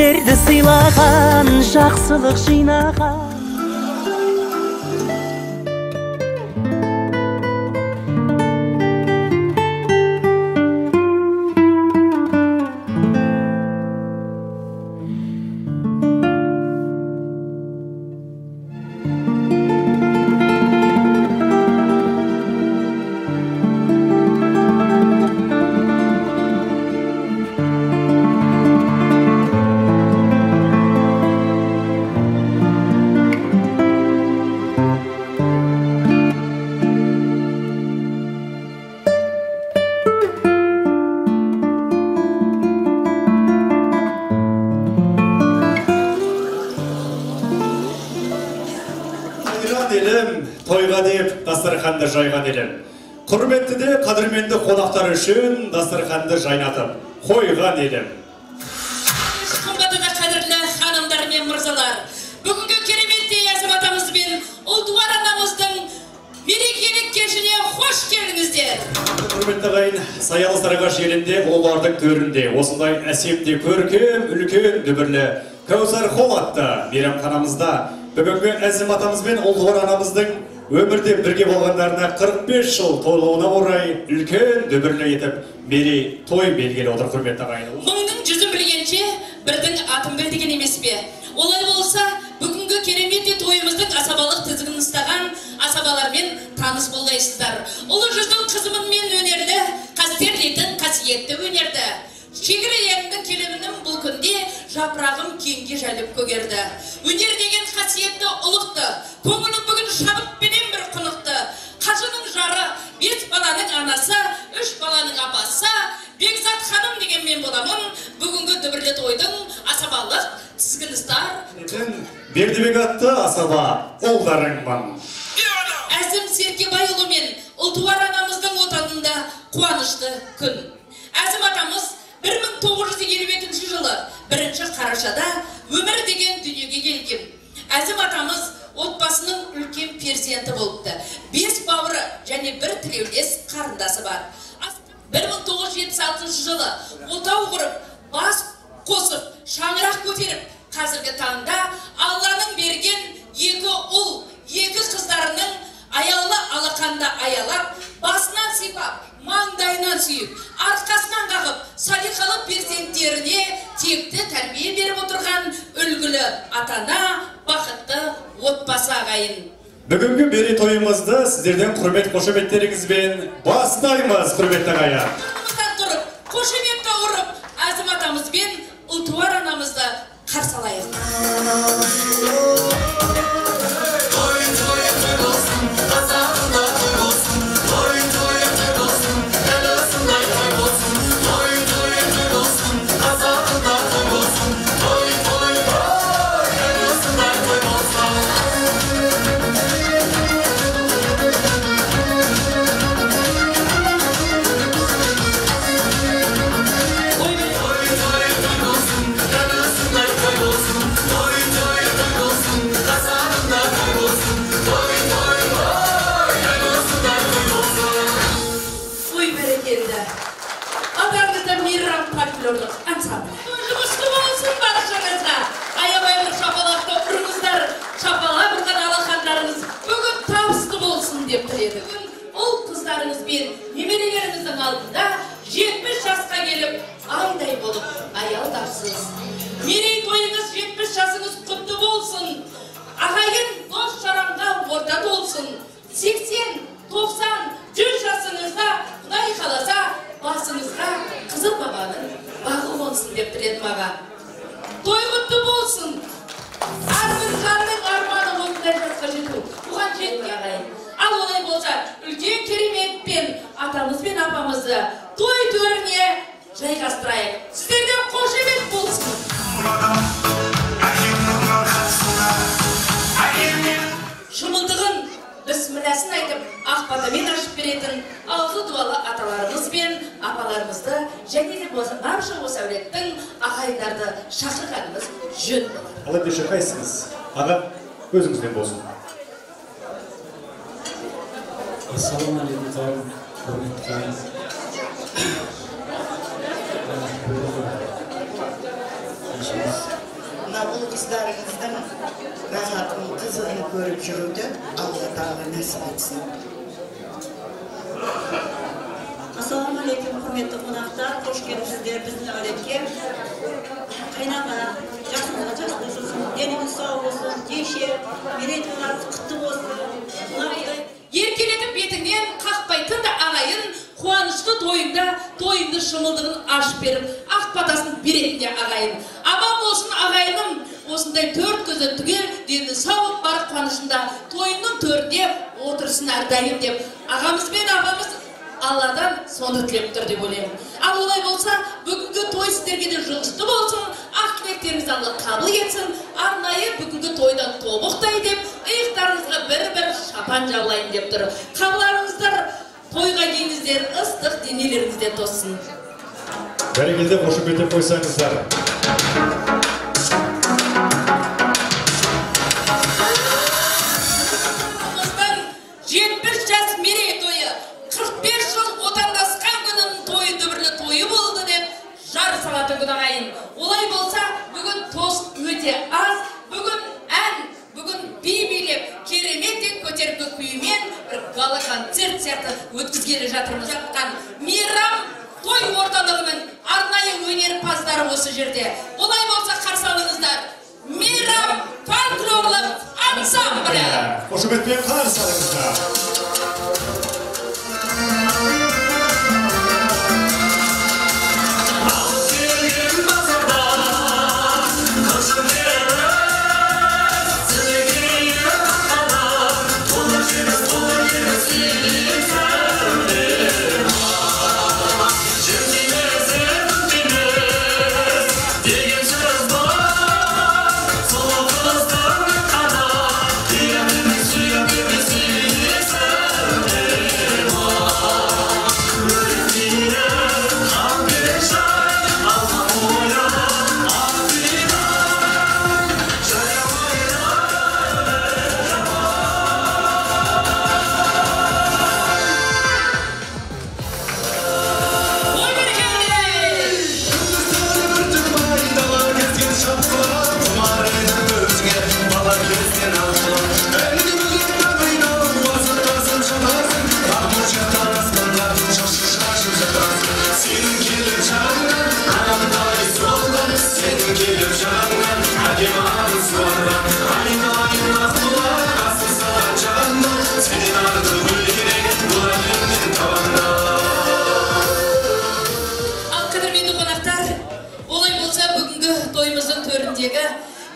сіздерді сыйлаған, жақсылық жинаған. Тойға деп дастарханды жайған елім. Құрметті де қадірменді қонақтар үшін дастарханды жайнатып қойған елім. Қымбатты да қадірлі ханымдар мен мырзалар, бүгінгі кереметті азаматымыз бен ұлтуар анамыздың мерекелік кешіне қош келдіңіздер. Құрметті ағайын, Саялы Сарыағаш елінде ұлылардың төрінде осындай әсемде көркем, үлкен, дүбірлі Кәусар Холл атты мейрамханамызда бүгінгі әзім атамыз бен ұлтуар анамыздың өмірде бірге болғандарына 45 жыл тойлауына орай үлкен дүбірлі етіп мерей той белгілі отыр. Құрметті ағайын, мыңның жүзін білгенше бірдің атын біл деген емес пе? Олай болса, бүгінгі кереметте тойымыздың асабалық тізгінін ұстаған асабалармен таныс болғайсыздар. Ұлы жүздің қызымын өнерлі, қастерлейтін қасиетті өнерді. Шегірелерінің келемінің бұл күнде жапырағым кеңге жайлып көгерді. Өнер деген қасиетті ұлықты, көңілім бүгін шабыт пенен бір құнықты. Қажының жары, 5 баланың анасы, 3 баланың апасы, Бекзат ханым деген мен боламын. Бүгінгі дүбірлі тойдың асабалық тізгіністар. Бердібек атты асаба ұлдарыңмын. Әзім Серкебайұлы мен ұлтуар анамыздың отанында қуанышты күн. Әзім атамыз 1952 жылы 1 қарашада өмір деген дүниеге келген. Әзім атамыз отбасының үлкен перзенті болыпты. 5 бауыры және 1 тілеулес қарындасы бар. 1976 жылы отау құрып, бас қосып, шаңырақ көтеріп, қазіргі таңда Алланың берген 2 ұл, 2 қыздарының аялы алақанда аялап, басынан сипап, маңдайынан сүйіп, арқасынан қағып, салиқалы перзенттеріне текті тәрбие беріп отырған үлгілі атана, бақытты отбасы ағайын. Бүгінгі мерей тойымызды сіздерден құрмет қошеметтеріңізбен бастаймыз, құрметті ағайын. Тұрып, қошеметті ұрып, Әзім атамызбен ұлтуар анамызды қарсы алайық. Жұмысты болсын баршаңызға. Аябай бір шапалақты ұрыңыздар, шапала бірген алақандарыңыз бүгін табысты болсын деп тіледі. Ұл қыздарыңыз бен немерелеріңіздің алдында 70 жасқа келіп, андай болып аялдапсыз. Мерей тойыңыз 70 жасыңыз құтты болсын. Ағайын дос жаранға орда толсын. 80, 90, 100 жасыңызда Құдай қаласа басыңызға қызыл бабаның бағы болсын деп тіледім аға. Той құтты болсын. Әрбір жардың арманы осындай жасқа жету. Бұған жетті ағайын. Ал олай болса, үлкен кереметпен атамыз бен апамызды той төріне жайғастырайық. Сіздерден қошемет болсын. Шымылдығын бісмілләсін айтып, ақбатамен ашып беретін аузы дуалы аталарымыз бен апаларымызды және де барша осы әулеттің ағайындарды шақырғанымыз жөн болады. Ал ендеше қайсыңыз? Аға, өзіңізден болсын. Ассалаумағалейкум, құрметті Mına bu kızlarımızdan rahatın kızını görüp yürüdü. Allah Teala nasip etsin. Assalamu alaikum, hürmetli konaklar. Hoş geldinizler bizning alemga. Qaynaqa, yaxshi bo'lsin, denimiz sağ olsun, deyişe, mereytolar kutlu olsun. Еркелетіп бетіңнен қақпайтын да ағайын, қуанышты тойынды шымылдығын ашып беріп, ақ батасын беретін де ағайын. Аман болсын ағайыным, осындай төрт көзі түгел, дені сауып бар қуанышында, тойының төрінде отырсын әрдайым деп, ағамыз бен ағамыз Алладан соны тілеп тұр деп ойлаймын. Ал олай болса, бүгінгі той сіздерге де жылжықты болсын, ақ тілектеріңізді Алла қабыл етсін, арнайы бүгінгі тойдан тобықтай деп, иықтарыңызға бір-бір шапан жаулайын деп тұр. Қабыларыңыздар, тойға кейіңіздер ыстық денелеріңізде тоссын. Бәрекелді қошып етіп қойсаңыздар. 70 жас мерейтойы, 45 жыл отандасқан күнінің тойы дүбірлі тойы болды деп жар салатын күн ағайын. Олай болса, бүгін тост өте аз, бүгін ән, бүгін би билеп, кереметтен көтеркі күйімен бір гала концерт сияқты өткізгелі жатырмыз. Мейрам той орталығының арнайы өнерпаздары осы жерде. Олай болса қарсы алыңыздар. Мейрам фольклорлық ансамблі. Қошеметпен қарсы алыңыздар.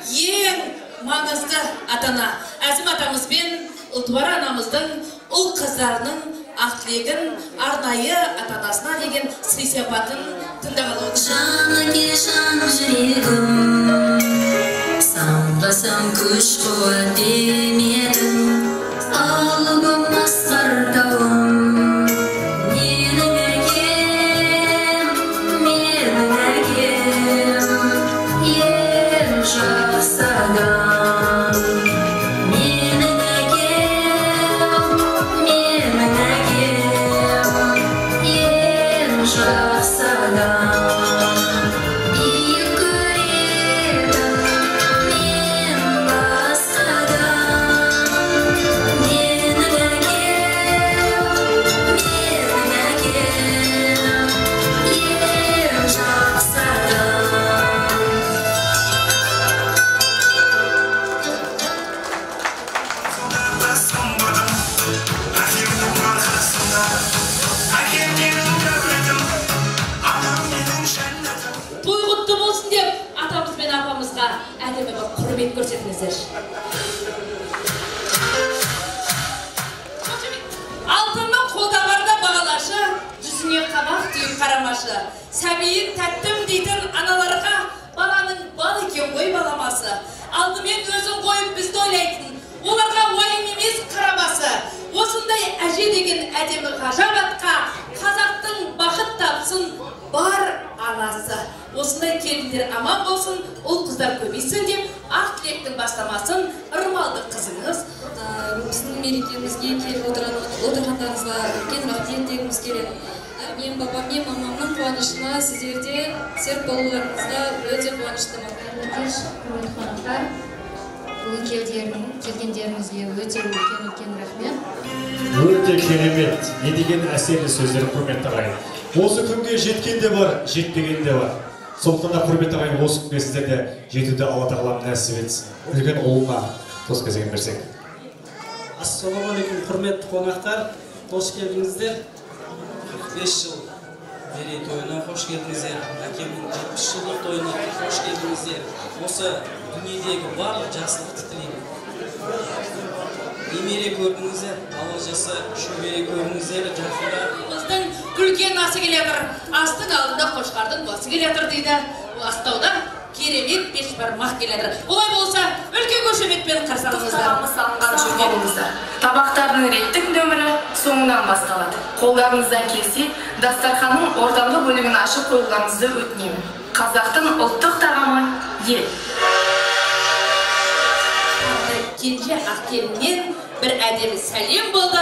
Ең маңызды атана Әзім атамызбен Ұлтуар анамыздың ұл қыздарының ақ тілегін арнайы атанасына деген сый-сыйпатын тыңдағалы отырмыз. Жаныге жан жүрегім, самғасам күш қуат бермедім, алыбым асқар тауым. Әдемі бір құрмет көрсетіңіздер. Алтынның қолда барда бағалашы, жүзіне қабақ түйіп қарамашы. Сәбейін тәттім дейтін аналарға баланың бал екен ғой баламасы. Алдымен өзін қойып бізді ойлайтын, оларға уайым емес қарамасы. Осындай әже деген әдемі ғажап атқа қазақтың бақыт тапсын бар анасы. Осындай келіндер аман болсын, ұл қыздар көбейсін деп, ақ тілектің бастамасын ырмалды қызыңыз. Біздің мерекемізге келіп отырғандарыңызға үлкен рахмет дегіміз келеді. Мен бабам мен мамамның қуанышына сіздерде серт болуларыңызға өте қуаныштымын. кеш, құрметті қонақтар. Бүгін келгендеріңізге өте үлкен рахмет. Өте керемет, не деген әсерлі сөздер, құрметті ағайын. Осы күнге жеткен де бар, жетпеген де бар. Сондықтан да құрметті ағайын, осы күнге сіздерді жетуді Алла тағалам нәсіп етсін. Үлкен ұлына тос кезеген берсек. Ассалаумағалейкум, құрметті қонақтар, қош келдіңіздер. 45 жыл мерейтойына қош келдіңіздер. Әкемнің 70 жылдық тойына қош келдіңіздер. Осы дүниедегі барлық жақсылықты тілеймін. Немере көрдіңіздер, Алла жасы шөбере көрдіңіздер, жақында. Біздің күлген асы келетір, астың алдында қошқардың басы келетір дейді. Астауда керемет бешбармақ келетір. Олай болса, үлкен көшеметпен қарсаңыздар. Салынған жүргеніңізді. Табақтардың реттік нөмірі соңынан басталады. Қолдарыңыздан келсе, дастарханның ортаңғы бөлігін ашып қойылғаныңызды өтінемін. Қазақтың ұлттық тағамы ел. Кенже Ақкеліннен бір әдемі сәлем болды.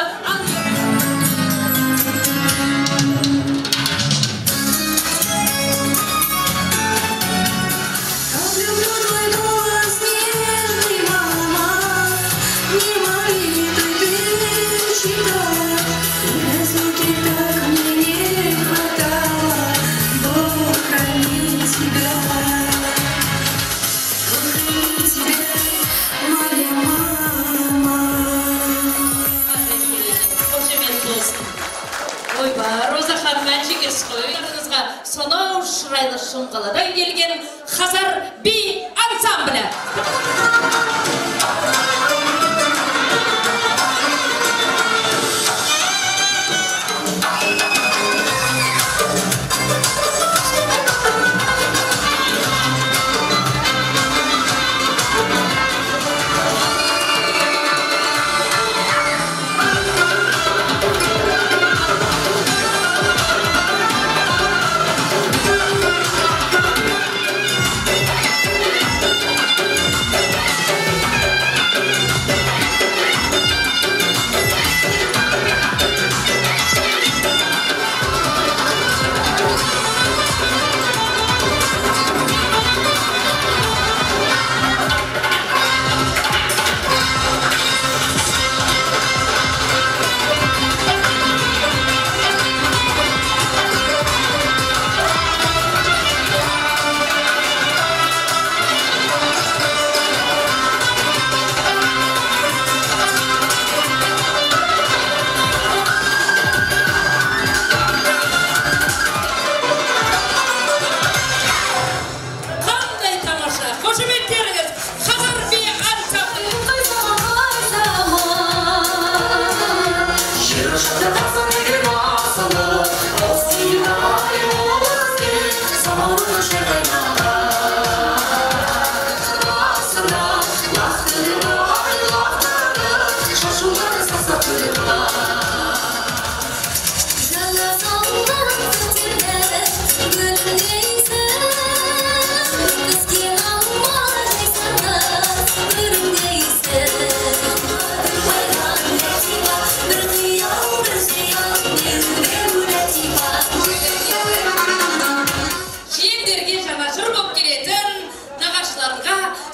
Роза ханым әншекес қойыңызға сонау шырайлы Шымқаладан келген Хазар би ансамблі.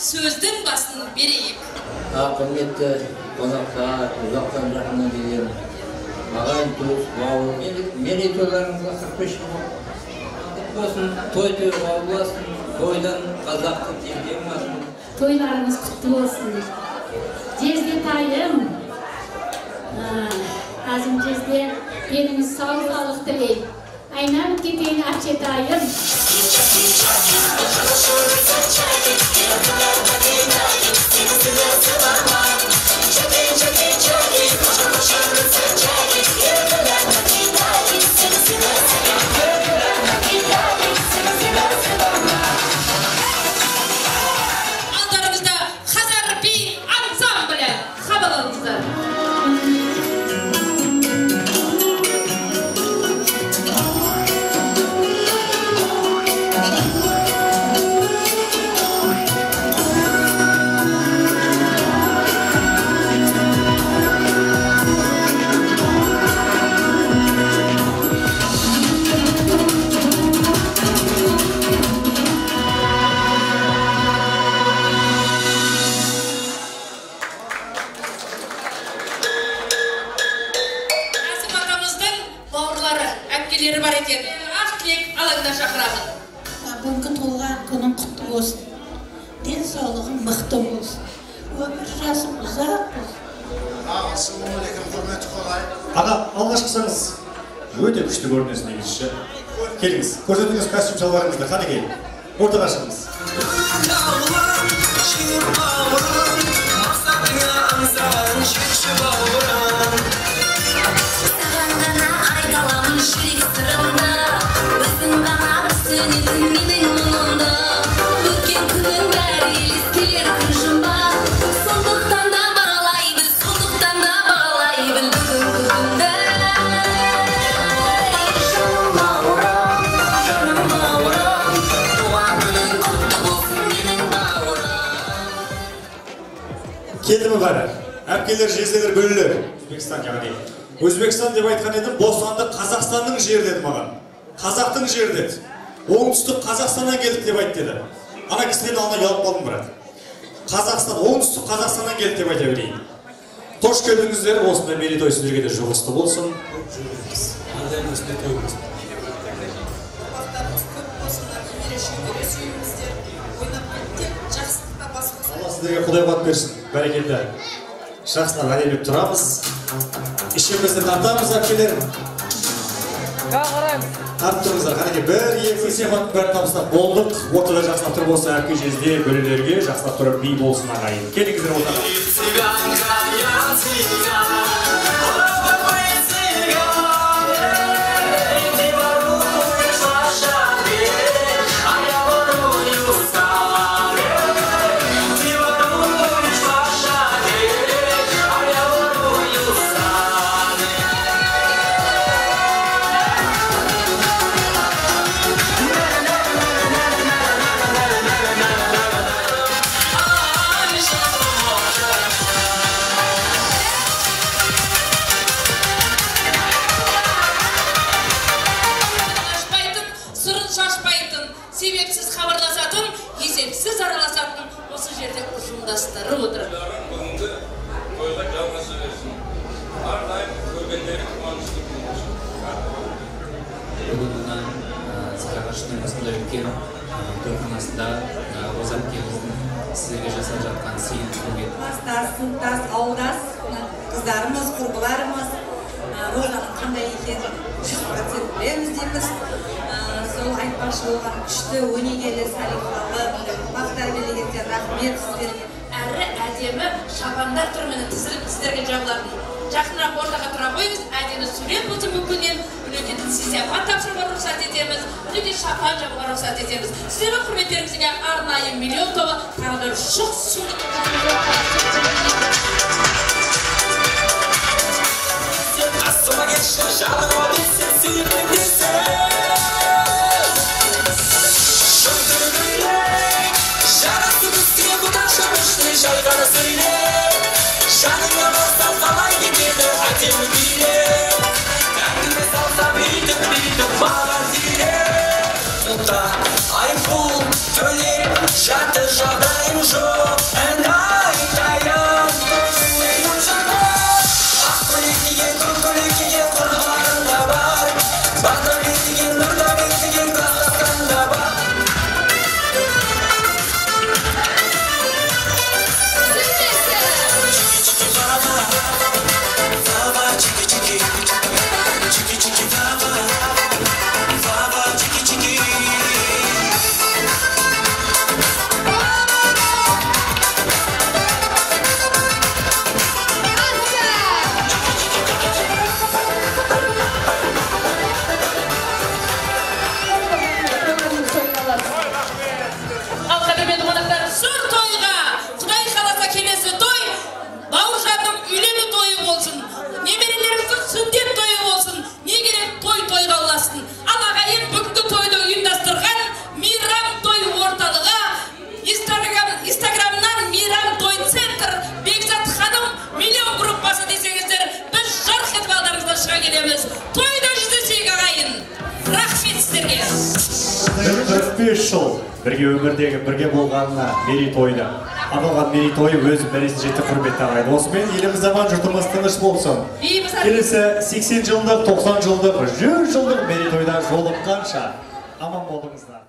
Сөздің басын берейік. Құрметті қонақтар, ұзақтан жақыннан келген ағайын туыс, бауыр, мерейтойларыңызға 45 жыл болсын, той болсын, тойдан қазақты теңден басын. Тойларыңыз құтты болсын. Жезде тайым, қазым жезде еліңіз сау-салық тілейм. Айнанып кетейін Ақшетайым. Алдарыңызда Хазар би ансамблі қабыл алыңыздар. болсын. Денсаулығың мықты болсын. Өмір жасың ұзақ болсын. Ассалаумағалейкум, құрметті қалай. Аға, алғашқысыңыз өте күшті көрінесіз негізі. Келіңіз, көрсетіңіз костюм шалбарыңызды, қанекей. Ортаға шығыңыз. Келді ме бәрі? Әпкелер, жезделер, бөлілер. Өзбекстан яғни. Өзбекстан деп айтқан едім, Бостанды Қазақстанның жері деді маған. Қазақтың жері деді. Оңтүстік Қазақстаннан келдік деп айт деді. Ана кісіден алына ұялып қалдым брат. Қазақстан, оңтүстік Қазақстаннан келдік деп айта берейін. Қош келдіңіздер, осында мерейтой сіздерге де жұғысты болсын. Алла сіздерге Құдай қуат берсін, бәрекелді. Жақсылап әдемілеп тұрамыз. Ішімізді тартамыз, әпкелер. Тартып тұрыңыздар, қанеке бір, екі, сефат бәрін табыстап болдық. Ортада жақсылап тұрып осы әпке жезде, бөлелерге жақсылап тұрып би болсын ағайын. Келіңіздер ортаға. Себепсіз хабарласатын, есепсіз араласатын осы жерде ұжымдастары отыр. Бүгінгі тойға жалғаса берсін. Әрдайым көргендері қуанышты болсын. Бүгінгі Сарыағаштың осындай үлкен тойханасында Роза әпкеміздің сіздерге жасап жатқан сыйын көрген. Кластас, сыныптас, ауылдас қыздарымыз, құрбыларымыз Розаның қандай екенін 100% білеміз дейміз. Сол айтпақшы болған күшті, өнегелі, салихалы, бақ-тәрбиелегендер рахмет сіздерге. Әрі әдемі шапандар түрімен тізіліп сіздерге жабылатын. Жақынырақ ортаға тұра қойыңыз, әдемі сурет болсын мүмкіннен, үлкен сіздерге тапсыруға рұқсат етеміз, үлкен шапан жабуға рұқсат етеміз. Сіздердің құрметтеріңізге арнайы миллион тобы тағдыр шық сурет. Астыма geçti canım o bilsin sihirli bilsin. Şarkını söyle, şanına bastan falan gidiyordu acemi bile. Kendime salsam bildim bağlar zile. Mutlu, ayıpul, söylerim, şartı şadayım şu. Endayım, neyim şarkı. Akıl ettiğin, kurkul ettiğin kurbanında var. Bakır ettiğin, nurlar ettiğin Kazakistan'da var. Бірге өмірдегі бірге болғанына мерейтойды. Анылған мерейтойы өз мәресіне жетті құрметті ағайын. Осымен еліміз аман, жұртымыз тыныш болсын. Келесі 80 жылдық, 90 жылдық, 100 жылдық мерейтойда жолыққанша аман болыңыздар.